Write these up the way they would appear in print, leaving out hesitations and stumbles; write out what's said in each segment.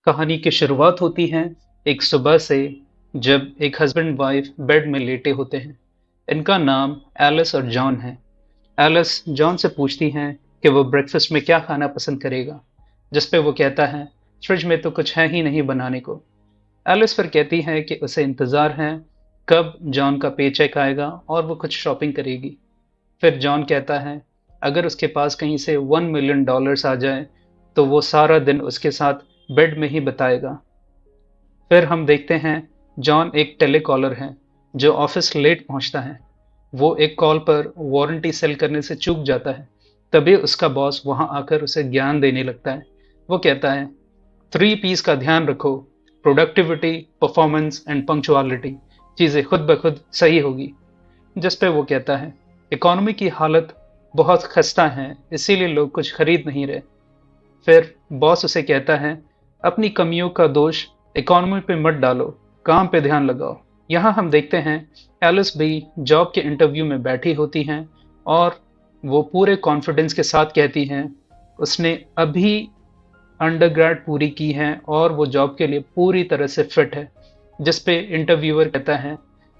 कहानी की शुरुआत होती है एक सुबह से, जब एक हस्बैंड वाइफ बेड में लेटे होते हैं। इनका नाम एलिस और जॉन है। एलिस जॉन से पूछती हैं कि वो ब्रेकफास्ट में क्या खाना पसंद करेगा, जिस पे वो कहता है फ्रिज में तो कुछ है ही नहीं बनाने को। एलिस फिर कहती है कि उसे इंतज़ार है कब जॉन का पे चेक आएगा और वो कुछ शॉपिंग करेगी। फिर जॉन कहता है अगर उसके पास कहीं से $1 मिलियन आ जाए तो वो सारा दिन उसके साथ बेड में ही बिताएगा। फिर हम देखते हैं जॉन एक टेलीकॉलर है जो ऑफिस लेट पहुंचता है। वो एक कॉल पर वारंटी सेल करने से चूक जाता है। तभी उसका बॉस वहां आकर उसे ज्ञान देने लगता है। वो कहता है 3 P's का ध्यान रखो, प्रोडक्टिविटी, परफॉर्मेंस एंड पंक्चुअलिटी। चीज़ें खुद ब खुद सही होगी। जिस पे वो कहता है इकोनॉमी की हालत बहुत खस्ता है, इसीलिए लोग कुछ खरीद नहीं रहे। फिर बॉस उसे कहता है अपनी कमियों का दोष इकोनॉमी पे मत डालो, काम पे ध्यान लगाओ। यहाँ हम देखते हैं एलिस भी जॉब के इंटरव्यू में बैठी होती हैं और वो पूरे कॉन्फिडेंस के साथ कहती हैं उसने अभी अंडरग्रेड पूरी की है और वो जॉब के लिए पूरी तरह से फिट है। जिस पे इंटरव्यूअर कहता है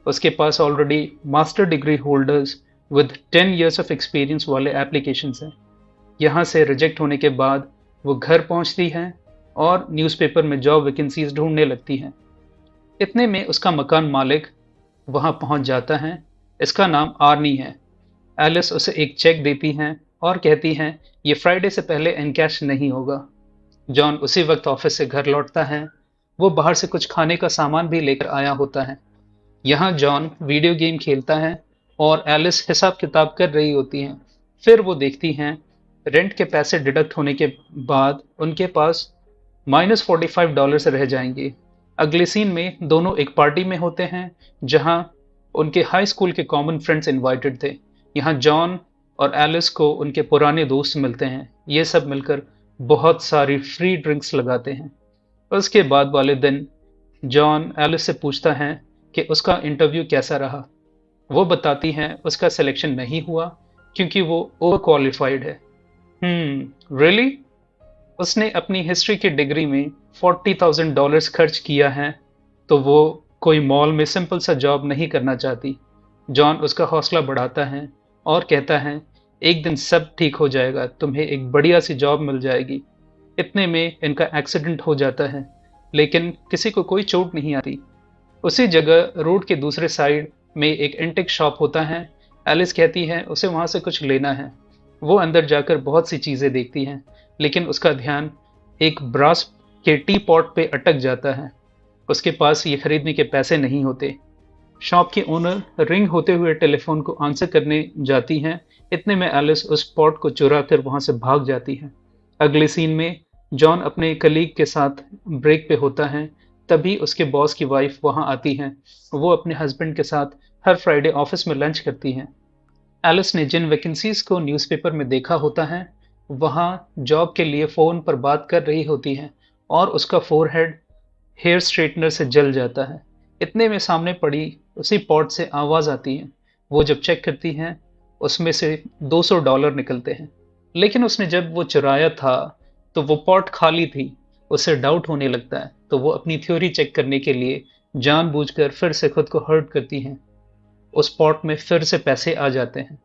उसके पास already master degree holders with 10 years of experience वाले एप्लीकेशंस हैं। यहाँ से रिजेक्ट होने के बाद वो घर पहुँचती है और न्यूज़पेपर में जॉब वैकेंसीज ढूंढने लगती हैं। इतने में उसका मकान मालिक वहाँ पहुँच जाता है। इसका नाम आर्नी है। एलिस उसे एक चेक देती हैं और कहती हैं ये फ्राइडे से पहले इनकैश नहीं होगा। जॉन उसी वक्त ऑफिस से घर लौटता है। वो बाहर से कुछ खाने का सामान भी लेकर आया होता है। यहाँ जॉन वीडियो गेम खेलता है और एलिस हिसाब किताब कर रही होती हैं। फिर वो देखती हैं रेंट के पैसे डिडक्ट होने के बाद उनके पास -$45 रह जाएंगे। अगले सीन में दोनों एक पार्टी में होते हैं जहाँ उनके हाई स्कूल के कॉमन फ्रेंड्स इनवाइटेड थे। यहाँ जॉन और एलिस को उनके पुराने दोस्त मिलते हैं। ये सब मिलकर बहुत सारी फ्री ड्रिंक्स लगाते हैं। उसके बाद वाले दिन जॉन एलिस से पूछता है कि उसका इंटरव्यू कैसा रहा। वो बताती हैं उसका सिलेक्शन नहीं हुआ क्योंकि वो ओवर क्वालिफाइड है। रियली? उसने अपनी हिस्ट्री की डिग्री में $40,000 खर्च किया है, तो वो कोई मॉल में सिंपल सा जॉब नहीं करना चाहती। जॉन उसका हौसला बढ़ाता है और कहता है एक दिन सब ठीक हो जाएगा, तुम्हें एक बढ़िया सी जॉब मिल जाएगी। इतने में इनका एक्सीडेंट हो जाता है, लेकिन किसी को कोई चोट नहीं आती। उसी जगह रोड के दूसरे साइड में एक एंटिक शॉप होता है। एलिस कहती है उसे वहां से कुछ लेना है। वो अंदर जाकर बहुत सी चीजें देखती हैं, लेकिन उसका ध्यान एक ब्रास के टी पॉट पे अटक जाता है। उसके पास ये खरीदने के पैसे नहीं होते। शॉप की ओनर रिंग होते हुए टेलीफोन को आंसर करने जाती हैं। इतने में एलिस उस पॉट को चुरा कर वहां से भाग जाती है। अगले सीन में जॉन अपने कलीग के साथ ब्रेक पे होता है। तभी उसके बॉस की वाइफ वहां आती है। वो अपने हस्बैंड के साथ हर फ्राइडे ऑफिस में लंच करती हैं। एलिस ने जिन वैकेंसीज को न्यूज़पेपर में देखा होता है वहां जॉब के लिए फोन पर बात कर रही होती है और उसका फोरहेड हेयर स्ट्रेटनर से जल जाता है। इतने में सामने पड़ी उसी पॉट से आवाज आती है। वो जब चेक करती हैं उसमें से $200 निकलते हैं। लेकिन उसने जब वो चुराया था तो वो पॉट खाली थी। उसे डाउट होने लगता है, तो वो अपनी थ्योरी चेक करने के लिए जानबूझकर फिर से खुद को हर्ट करती हैं। उस पॉट में फिर से पैसे आ जाते हैं।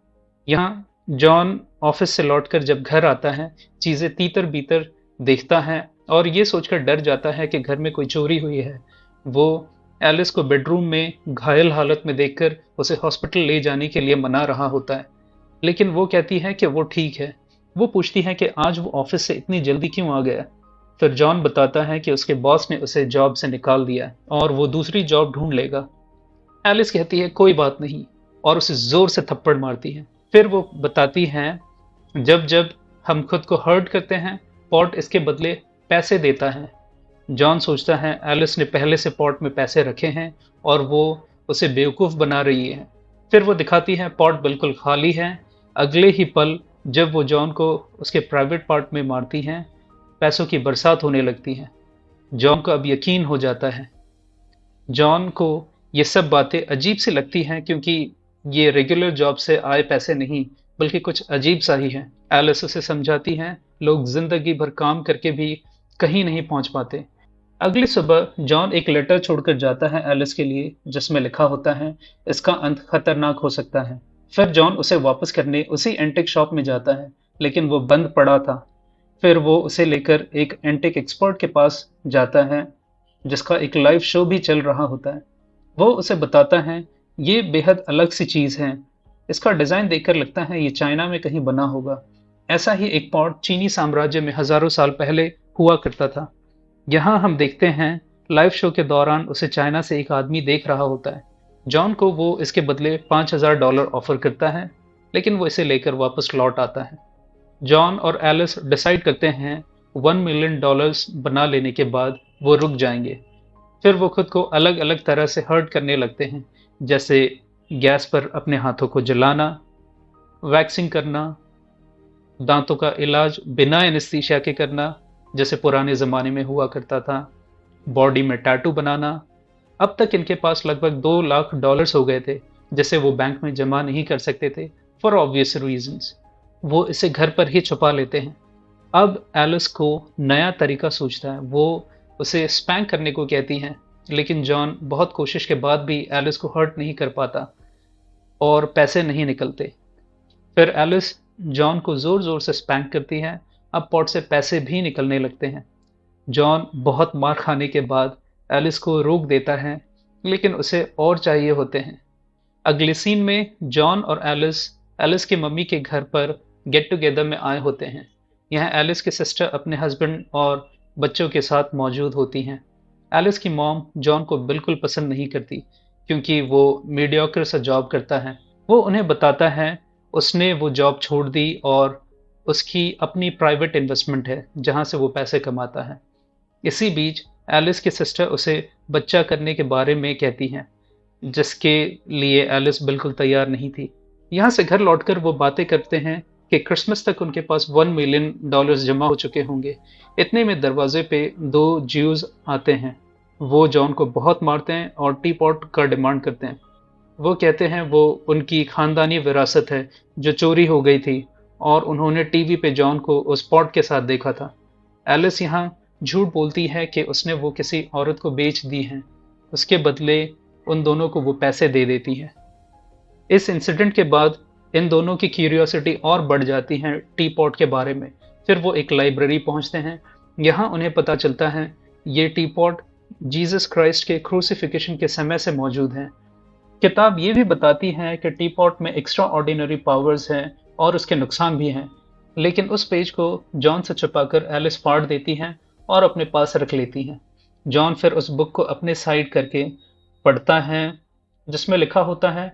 यहाँ जॉन ऑफिस से लौटकर जब घर आता है, चीजें तीतर बीतर देखता है और ये सोचकर डर जाता है कि घर में कोई चोरी हुई है। वो एलिस को बेडरूम में घायल हालत में देखकर उसे हॉस्पिटल ले जाने के लिए मना रहा होता है, लेकिन वो कहती है कि वो ठीक है। वो पूछती है कि आज वो ऑफिस से इतनी जल्दी क्यों आ गया। फिर जॉन बताता है कि उसके बॉस ने उसे जॉब से निकाल दिया है और वो दूसरी जॉब ढूंढ लेगा। एलिस कहती है कोई बात नहीं और उसे जोर से थप्पड़ मारती है। फिर वो बताती हैं जब जब हम खुद को हर्ट करते हैं पॉट इसके बदले पैसे देता है। जॉन सोचता है एलिस ने पहले से पॉट में पैसे रखे हैं और वो उसे बेवकूफ़ बना रही है। फिर वो दिखाती है पॉट बिल्कुल खाली है। अगले ही पल जब वो जॉन को उसके प्राइवेट पार्ट में मारती हैं, पैसों की बरसात होने लगती है। जॉन को अब यकीन हो जाता है। जॉन को ये सब बातें अजीब सी लगती हैं क्योंकि ये रेगुलर जॉब से आए पैसे नहीं, बल्कि कुछ अजीब सा ही है। एलिस उसे समझाती हैं लोग जिंदगी भर काम करके भी कहीं नहीं पहुंच पाते। अगली सुबह जॉन एक लेटर छोड़कर जाता है एलिस के लिए, जिसमें लिखा होता है, इसका अंत खतरनाक हो सकता है। फिर जॉन उसे वापस करने उसी एंटिक शॉप में जाता है, लेकिन वो बंद पड़ा था। फिर वो उसे लेकर एक एंटिक एक्सपर्ट के पास जाता है, जिसका एक लाइव शो भी चल रहा होता है। वो उसे बताता है, ये बेहद अलग सी चीज है। इसका डिजाइन देखकर लगता है ये चाइना में कहीं बना होगा। ऐसा ही एक पॉट चीनी साम्राज्य में हजारों साल पहले हुआ करता था। यहाँ हम देखते हैं, लाइव शो के दौरान उसे चाइना से एक आदमी देख रहा होता है। जॉन को वो इसके बदले $5000 ऑफर करता है, लेकिन वो इसे लेकर वापस लौट आता है। जॉन और एलिस डिसाइड करते हैं, $1 मिलियन बना लेने के बाद वो रुक जाएंगे। फिर वो खुद को अलग अलग तरह से हर्ट करने लगते हैं, जैसे गैस पर अपने हाथों को जलाना, वैक्सिंग करना, दांतों का इलाज बिना एनेस्थीसिया के करना, जैसे पुराने ज़माने में हुआ करता था, बॉडी में टैटू बनाना। अब तक इनके पास लगभग $2 लाख हो गए थे, जिसे वो बैंक में जमा नहीं कर सकते थे, फॉर ऑब्वियस रीजंस। वो इसे घर पर ही छुपा लेते हैं। अब एलिस को नया तरीका सूझता है। वो उसे स्पैंक करने को कहती हैं, लेकिन जॉन बहुत कोशिश के बाद भी एलिस को हर्ट नहीं कर पाता और पैसे नहीं निकलते। फिर एलिस जॉन को जोर जोर से स्पैंक करती है। अब पॉट से पैसे भी निकलने लगते हैं। जॉन बहुत मार खाने के बाद एलिस को रोक देता है, लेकिन उसे और चाहिए होते हैं। अगले सीन में जॉन और एलिस एलिस की मम्मी के घर पर गेट टुगेदर में आए होते हैं। यहाँ एलिस की सिस्टर अपने हस्बैंड और बच्चों के साथ मौजूद होती हैं। एलिस की मॉम जॉन को बिल्कुल पसंद नहीं करती, क्योंकि वो मीडियोकर सा जॉब करता है। वो उन्हें बताता है उसने वो जॉब छोड़ दी और उसकी अपनी प्राइवेट इन्वेस्टमेंट है, जहाँ से वो पैसे कमाता है। इसी बीच एलिस की सिस्टर उसे बच्चा करने के बारे में कहती हैं, जिसके लिए एलिस बिल्कुल तैयार नहीं थी। यहाँ से घर लौटकर वो बातें करते हैं कि क्रिसमस तक उनके पास $1 मिलियन जमा हो चुके होंगे। इतने में दरवाजे पे दो ज्यूज आते हैं। वो जॉन को बहुत मारते हैं और टी पॉट का डिमांड करते हैं। वो कहते हैं वो उनकी खानदानी विरासत है जो चोरी हो गई थी, और उन्होंने टीवी पे जॉन को उस पॉट के साथ देखा था। एलिस यहाँ झूठ बोलती है कि उसने वो किसी औरत को बेच दी हैं। उसके बदले उन दोनों को वो पैसे दे देती है। इस इंसिडेंट के बाद इन दोनों की क्यूरियोसिटी और बढ़ जाती है टी पॉट के बारे में। फिर वो एक लाइब्रेरी पहुंचते हैं। यहाँ उन्हें पता चलता है ये टी पॉट जीसस क्राइस्ट के क्रूसिफिकेशन के समय से मौजूद है। किताब ये भी बताती है कि टी पॉट में एक्स्ट्रा ऑर्डिनरी पावर्स हैं और उसके नुकसान भी हैं, लेकिन उस पेज को जॉन से छुपाकर एलिस फाड़ देती हैं और अपने पास रख लेती हैं। जॉन फिर उस बुक को अपने साइड करके पढ़ता है, जिसमें लिखा होता है,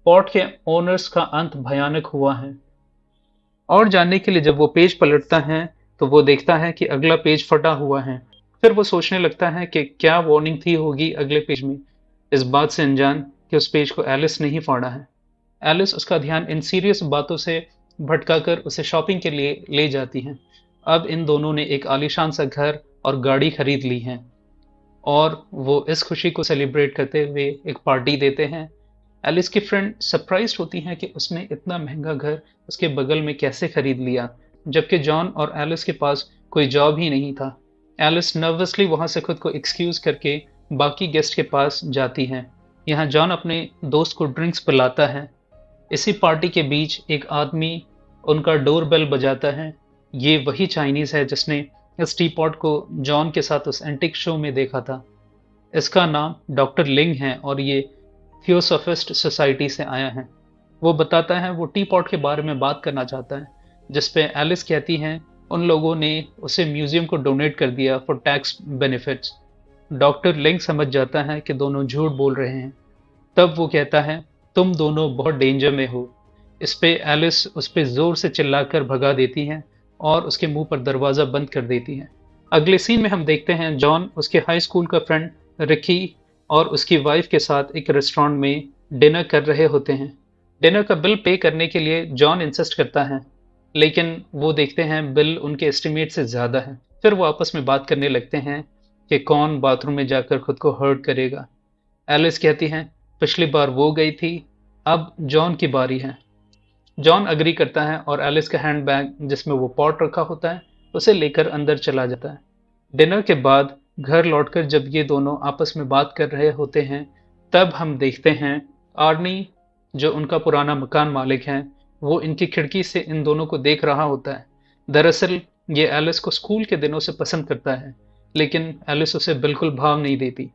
पॉट के ओनर्स का अंत भयानक हुआ है। और जानने के लिए जब वो पेज पलटता है, तो वो देखता है कि अगला पेज फटा हुआ है। फिर वो सोचने लगता है कि क्या वार्निंग थी होगी अगले पेज में, इस बात से अनजान कि उस पेज को एलिस ने ही फाड़ा है। एलिस उसका ध्यान इन सीरियस बातों से भटकाकर उसे शॉपिंग के लिए ले जाती हैं। अब इन दोनों ने एक आलीशान सा घर और गाड़ी खरीद ली है, और वो इस खुशी को सेलिब्रेट करते हुए एक पार्टी देते हैं। एलिस की फ्रेंड सरप्राइज होती हैं कि उसने इतना महंगा घर उसके बगल में कैसे खरीद लिया, जबकि जॉन और एलिस के पास कोई जॉब ही नहीं था। एलिस नर्वसली वहां से खुद को एक्सक्यूज करके बाकी गेस्ट के पास जाती है। यहाँ जॉन अपने दोस्त को ड्रिंक्स पिलाता है। इसी पार्टी के बीच एक आदमी उनका डोर बेल बजाता है। ये वही चाइनीज है जिसने इस टी पॉट को जॉन के साथ उस एंटिक शो में देखा था। इसका नाम डॉक्टर लिंग है और ये थियोसॉफिस्ट सोसाइटी से आया है। वो बताता है वो टी पॉट के बारे में बात करना चाहता है, जिसपे एलिस कहती हैं उन लोगों ने उसे म्यूजियम को डोनेट कर दिया फॉर टैक्स बेनिफिट्स। डॉक्टर लिंग समझ जाता है कि दोनों झूठ बोल रहे हैं। तब वो कहता है, तुम दोनों बहुत डेंजर में हो। इस पे एलिस उस पे जोर से चिल्लाकर भगा देती है और उसके मुंह पर दरवाजा बंद कर देती है। अगले सीन में हम देखते हैं जॉन उसके हाई स्कूल का फ्रेंड रिकी और उसकी वाइफ के साथ एक रेस्टोरेंट में डिनर कर रहे होते हैं। डिनर का बिल पे करने के लिए जॉन इंसिस्ट करता है, लेकिन वो देखते हैं बिल उनके एस्टिमेट से ज़्यादा है। फिर वो आपस में बात करने लगते हैं कि कौन बाथरूम में जाकर खुद को हर्ट करेगा। एलिस कहती है, पिछली बार वो गई थी, अब जॉन की बारी है। जॉन अग्री करता है और एलिस का हैंडबैग जिसमें वो पॉट रखा होता है उसे लेकर अंदर चला जाता है। डिनर के बाद घर लौटकर जब ये दोनों आपस में बात कर रहे होते हैं, तब हम देखते हैं आर्नी, जो उनका पुराना मकान मालिक है, वो इनकी खिड़की से इन दोनों को देख रहा होता है। दरअसल ये एलिस को स्कूल के दिनों से पसंद करता है, लेकिन एलिस उसे बिल्कुल भाव नहीं देती।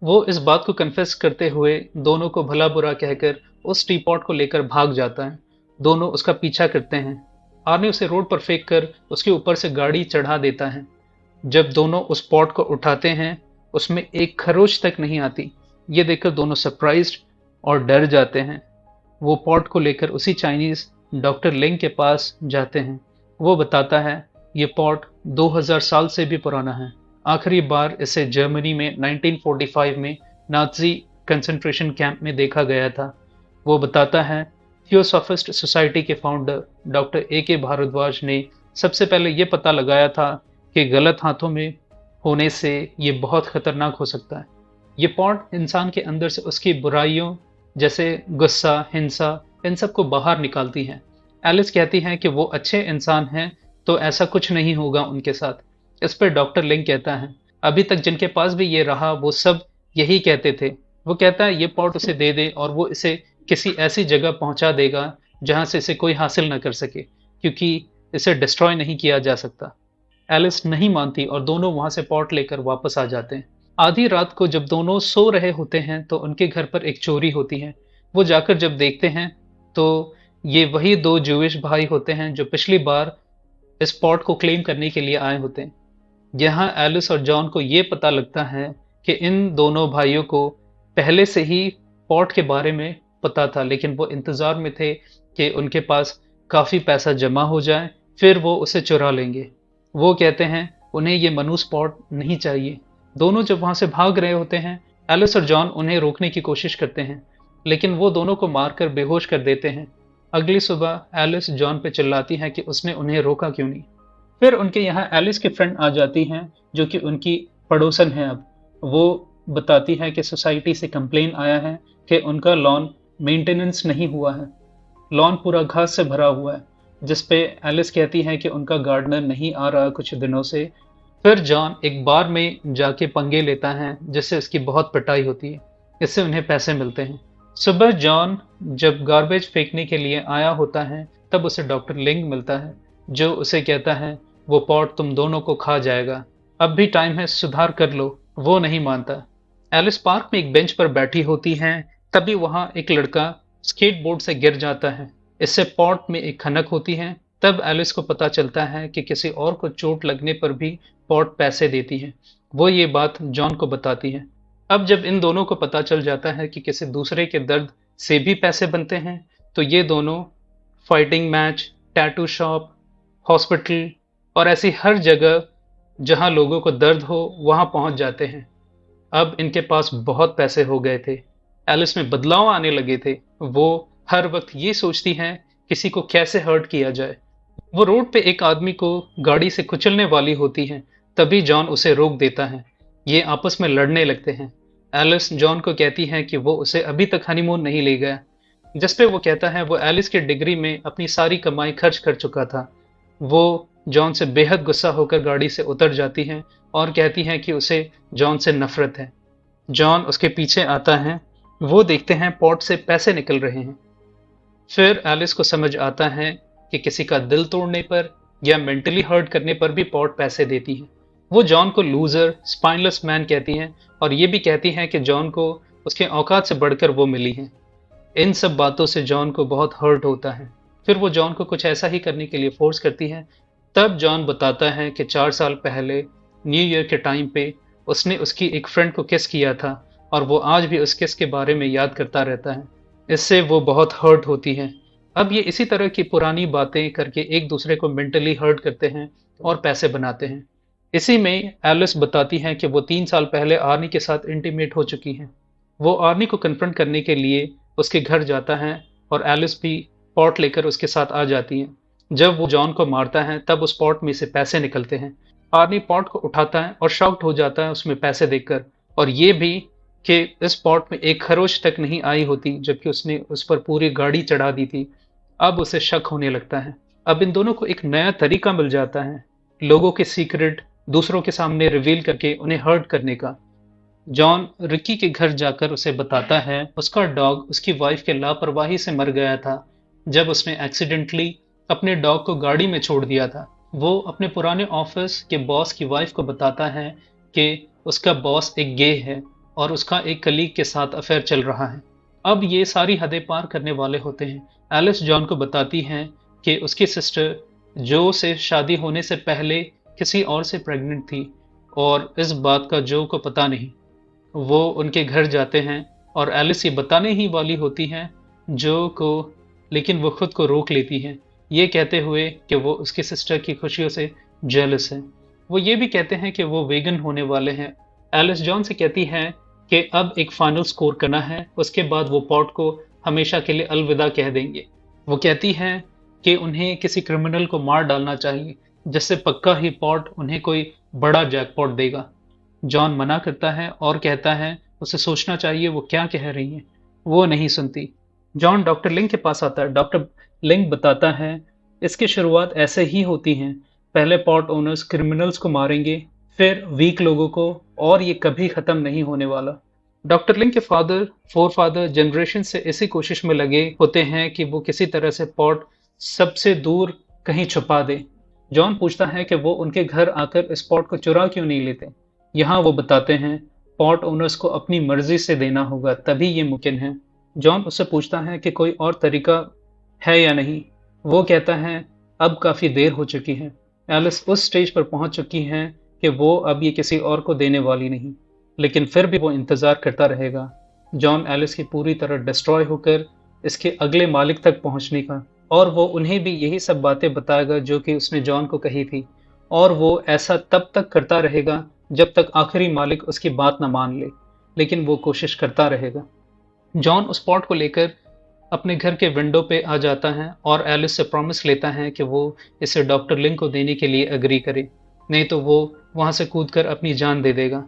वो इस बात को कन्फेस करते हुए दोनों को भला बुरा कहकर उस टी पॉट को लेकर भाग जाता है। दोनों उसका पीछा करते हैं। आर्नी उसे रोड पर फेंक कर उसके ऊपर से गाड़ी चढ़ा देता है। जब दोनों उस पॉट को उठाते हैं, उसमें एक खरोच तक नहीं आती। ये देखकर दोनों सरप्राइज्ड और डर जाते हैं। वो पॉट को लेकर उसी चाइनीज डॉक्टर लिंग के पास जाते हैं। वो बताता है ये पॉट 2000 साल से भी पुराना है। आखिरी बार इसे जर्मनी में 1945 में नाजी कंसंट्रेशन कैंप में देखा गया था। वो बताता है थियोसॉफिस्ट सोसाइटी के फाउंडर डॉक्टर A.K. भारद्वाज ने सबसे पहले ये पता लगाया था कि गलत हाथों में होने से ये बहुत खतरनाक हो सकता है। ये पॉट इंसान के अंदर से उसकी बुराइयों जैसे गुस्सा, हिंसा, इन सब को बाहर निकालती है। एलिस कहती है कि वो अच्छे इंसान हैं, तो ऐसा कुछ नहीं होगा उनके साथ। इस पर डॉक्टर लिंग कहता है अभी तक जिनके पास भी ये रहा वो सब यही कहते थे। वो कहता है ये पॉट उसे दे दे और वो इसे किसी ऐसी जगह पहुंचा देगा जहां से इसे कोई हासिल न कर सके, क्योंकि इसे डिस्ट्रॉय नहीं किया जा सकता। एलिस नहीं मानती और दोनों वहां से पॉट लेकर वापस आ जाते हैं। आधी रात को जब दोनों सो रहे होते हैं तो उनके घर पर एक चोरी होती है। वो जाकर जब देखते हैं तो ये वही दो जूविश भाई होते हैं जो पिछली बार इस पॉट को क्लेम करने के लिए आए होते हैं। यहाँ एलिस और जॉन को ये पता लगता है कि इन दोनों भाइयों को पहले से ही पॉट के बारे में पता था, लेकिन वो इंतजार में थे कि उनके पास काफी पैसा जमा हो जाए, फिर वो उसे चुरा लेंगे। वो कहते हैं उन्हें ये मनूस पॉट नहीं चाहिए। दोनों जब वहां से भाग रहे होते हैं, एलिस और जॉन उन्हें रोकने की कोशिश करते हैं, लेकिन वो दोनों को मारकर बेहोश कर देते हैं। अगली सुबह एलिस जॉन पे चिल्लाती है कि उसने उन्हें रोका क्यों नहीं। फिर उनके यहाँ एलिस की फ्रेंड आ जाती हैं, जो कि उनकी पड़ोसन है। अब वो बताती है कि सोसाइटी से कंप्लेन आया है कि उनका लॉन मेंटेनेंस नहीं हुआ है। लॉन पूरा घास से भरा हुआ है, जिस पे एलिस कहती है कि उनका गार्डनर नहीं आ रहा कुछ दिनों से। फिर जॉन एक बार में जाके पंगे लेता है, जिससे उसकी बहुत पिटाई होती है। इससे उन्हें पैसे मिलते हैं। सुबह जॉन जब गार्बेज फेंकने के लिए आया होता है, तब उसे डॉक्टर लिंग मिलता है, जो उसे कहता है वो पॉट तुम दोनों को खा जाएगा, अब भी टाइम है, सुधार कर लो। वो नहीं मानता। एलिस पार्क में एक बेंच पर बैठी होती है, तभी वहां एक लड़का स्केटबोर्ड से गिर जाता है। इससे पॉट में एक खनक होती है। तब एलिस को पता चलता है कि किसी और को चोट लगने पर भी पॉट पैसे देती है। वो ये बात जॉन को बताती है। अब जब इन दोनों को पता चल जाता है कि किसी दूसरे के दर्द से भी पैसे बनते हैं, तो ये दोनों fighting match, tattoo shop, hospital और ऐसी हर जगह जहां लोगों को दर्द हो वहां पहुंच जाते हैं। अब इनके पास बहुत पैसे हो गए थे। एलिस में बदलाव आने लगे थे। वो हर वक्त ये सोचती हैं किसी को कैसे हर्ट किया जाए। वो रोड पे एक आदमी को गाड़ी से कुचलने वाली होती है, तभी जॉन उसे रोक देता है। ये आपस में लड़ने लगते हैं। एलिस जॉन को कहती है कि वो उसे अभी तक हनीमून नहीं ले गया, जिस पे वो कहता है वो एलिस की डिग्री में अपनी सारी कमाई खर्च कर चुका था। वो जॉन से बेहद गुस्सा होकर गाड़ी से उतर जाती है और कहती है कि उसे जॉन से नफरत है। जॉन उसके पीछे आता है। वो देखते हैं पॉट से पैसे निकल रहे हैं। फिर एलिस को समझ आता है कि किसी का दिल तोड़ने पर या मेंटली हर्ट करने पर भी पॉट पैसे देती है। वो जॉन को लूजर, स्पाइनलेस मैन कहती हैं और ये भी कहती हैं कि जॉन को उसके औकात से बढ़कर वो मिली हैं। इन सब बातों से जॉन को बहुत हर्ट होता है। फिर वो जॉन को कुछ ऐसा ही करने के लिए फोर्स करती है। तब जॉन बताता है कि 4 साल पहले न्यू ईयर के टाइम पे उसने उसकी एक फ्रेंड को किस किया था और वो आज भी उस किस के बारे में याद करता रहता है। इससे वो बहुत हर्ट होती है। अब ये इसी तरह की पुरानी बातें करके एक दूसरे को मेंटली हर्ट करते हैं और पैसे बनाते हैं। इसी में एलिस बताती है कि वो 3 साल पहले आर्नी के साथ इंटीमेट हो चुकी हैं। वो आर्नी को कन्फ्रंट करने के लिए उसके घर जाता है और एलिस भी पॉट लेकर उसके साथ आ जाती है। जब वो जॉन को मारता है तब उस पॉट में से पैसे निकलते हैं। आर्नी पॉट को उठाता है और शॉक्ड हो जाता है उसमें पैसे देखकर, और ये भी कि इस पॉट में एक खरोच तक नहीं आई होती, जबकि उसने उस पर पूरी गाड़ी चढ़ा दी थी। अब उसे शक होने लगता है। अब इन दोनों को एक नया तरीका मिल जाता है लोगों के सीक्रेट दूसरों के सामने रिवील करके उन्हें हर्ट करने का। जॉन रिकी के घर जाकर उसे बताता है उसका डॉग उसकी वाइफ के लापरवाही से मर गया था जब उसने एक्सीडेंटली अपने डॉग को गाड़ी में छोड़ दिया था। वो अपने पुराने ऑफिस के बॉस की वाइफ को बताता है कि उसका बॉस एक गे है और उसका एक कलीग के साथ अफेयर चल रहा है। अब ये सारी हदें पार करने वाले होते हैं। एलिस जॉन को बताती हैं कि उसकी सिस्टर जो से शादी होने से पहले किसी और से प्रेग्नेंट थी और इस बात का जो को पता नहीं। वो उनके घर जाते हैं और एलिस ये बताने ही वाली होती हैं जो को, लेकिन वो खुद को रोक लेती हैं ये कहते हुए कि वो उसकी सिस्टर की खुशियों से जेलस है। वो ये भी कहते हैं कि वो वेगन होने वाले हैं। एलिस जॉन से कहती है कि अब एक फाइनल स्कोर करना है, उसके बाद वो पॉट को हमेशा के लिए अलविदा कह देंगे। वो कहती हैं कि उन्हें किसी क्रिमिनल को मार डालना चाहिए जिससे पक्का ही पॉट उन्हें कोई बड़ा जैकपॉट देगा। जॉन मना करता है और कहता है उसे सोचना चाहिए वो क्या कह रही है। वो नहीं सुनती। जॉन डॉक्टर लिंग के पास आता है। डॉक्टर लिंग बताता है इसकी शुरुआत ऐसे ही होती है, पहले पॉट ओनर्स क्रिमिनल्स को मारेंगे, फिर वीक लोगों को, और ये कभी खत्म नहीं होने वाला। डॉक्टर लिंग के फादर फोरफादर जनरेशन से इसी कोशिश में लगे होते हैं कि वो किसी तरह से पॉट सबसे दूर कहीं छुपा दे। जॉन पूछता है कि वो उनके घर आकर इस पॉट को चुरा क्यों नहीं लेते। यहाँ वो बताते हैं पॉट ओनर्स को अपनी मर्जी से देना होगा तभी ये मुमकिन है। जॉन उससे पूछता है कि कोई और तरीका है या नहीं। वो कहता है अब काफी देर हो चुकी है। एलिस उस स्टेज पर पहुंच चुकी है कि वो अब ये किसी और को देने वाली नहीं, लेकिन फिर भी वो इंतजार करता रहेगा जॉन एलिस की पूरी तरह डिस्ट्रॉय होकर इसके अगले मालिक तक पहुंचने का, और वो उन्हें भी यही सब बातें बताएगा जो कि उसने जॉन को कही थी, और वो ऐसा तब तक करता रहेगा जब तक आखिरी मालिक उसकी बात न मान ले, लेकिन वो कोशिश करता रहेगा। जॉन उस पॉट को लेकर अपने घर के विंडो पे आ जाता है और एलिस से प्रॉमिस लेता है कि वो इसे डॉक्टर लिंग को देने के लिए एग्री करे, नहीं तो वो वहां से कूदकर अपनी जान दे देगा।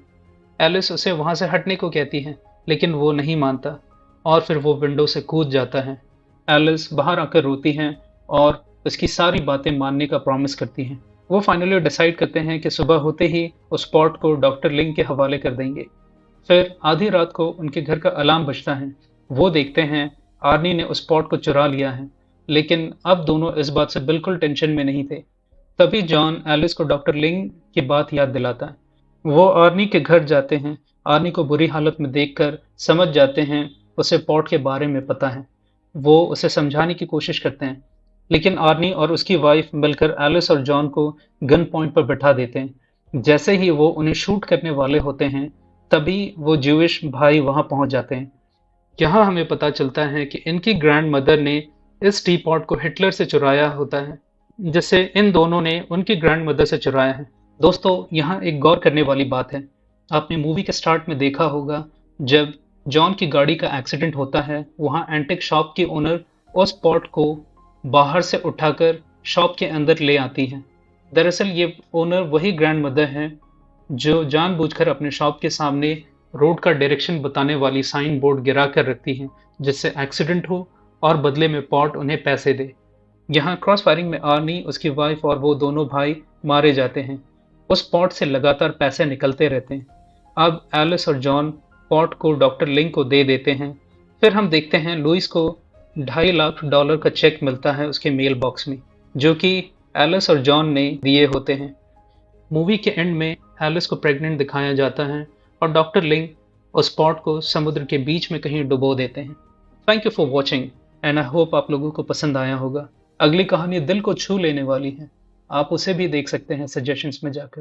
एलिस उसे वहां से हटने को कहती है, लेकिन वो नहीं मानता और फिर वो विंडो से कूद जाता है। एलिस बाहर आकर रोती है और उसकी सारी बातें मानने का प्रॉमिस करती हैं। वो फाइनली डिसाइड करते हैं कि सुबह होते ही उस पॉट को डॉक्टर लिंग के हवाले कर देंगे। फिर आधी रात को उनके घर का अलार्म बजता है। वो देखते हैं आर्नी ने उस पॉट को चुरा लिया है, लेकिन अब दोनों इस बात से बिल्कुल टेंशन में नहीं थे। तभी जॉन एलिस को डॉक्टर लिंग की बात याद दिलाता है। वो आर्नी के घर जाते हैं। आर्नी को बुरी हालत में देखकर समझ जाते हैं उसे पॉट के बारे में पता है। वो उसे समझाने की कोशिश करते हैं, लेकिन आर्नी और उसकी वाइफ मिलकर एलिस और जॉन को गन पॉइंट पर बैठा देते हैं। जैसे ही वो उन्हें शूट करने वाले होते हैं, तभी वो ज्यूइश भाई वहां पहुंच जाते हैं। यहाँ हमें पता चलता है कि इनकी ग्रैंड मदर ने इस टी पॉट को हिटलर से चुराया होता है, जिसे इन दोनों ने उनकी ग्रैंड मदर से चुराया है। दोस्तों, यहाँ एक गौर करने वाली बात है। आपने मूवी के स्टार्ट में देखा होगा, जब जॉन की गाड़ी का एक्सीडेंट होता है, वहाँ एंटिक शॉप की ओनर उस पॉट को बाहर से उठाकर शॉप के अंदर ले आती है। दरअसल ये ओनर वही ग्रैंड मदर है जो जानबूझकर अपने शॉप के सामने रोड का डायरेक्शन बताने वाली साइन बोर्ड गिरा कर रखती हैं, जिससे एक्सीडेंट हो और बदले में पॉट उन्हें पैसे दे। यहाँ क्रॉस फायरिंग में आर्नी, उसकी वाइफ और वो दोनों भाई मारे जाते हैं। उस पॉट से लगातार पैसे निकलते रहते हैं। अब एलिस और जॉन पॉट को डॉक्टर लिंग को दे देते हैं। फिर हम देखते हैं लुइस को $2.5 लाख का चेक मिलता है उसके मेल बॉक्स में, जो कि एलिस और जॉन ने दिए होते हैं। मूवी के एंड में एलिस को प्रेग्नेंट दिखाया जाता है और डॉक्टर लिंग उस पॉट को समुद्र के बीच में कहीं डुबो देते हैं। Thank you for watching and I hope आप लोगों को पसंद आया होगा। अगली कहानी दिल को छू लेने वाली है। आप उसे भी देख सकते हैं सजेशंस में जाकर।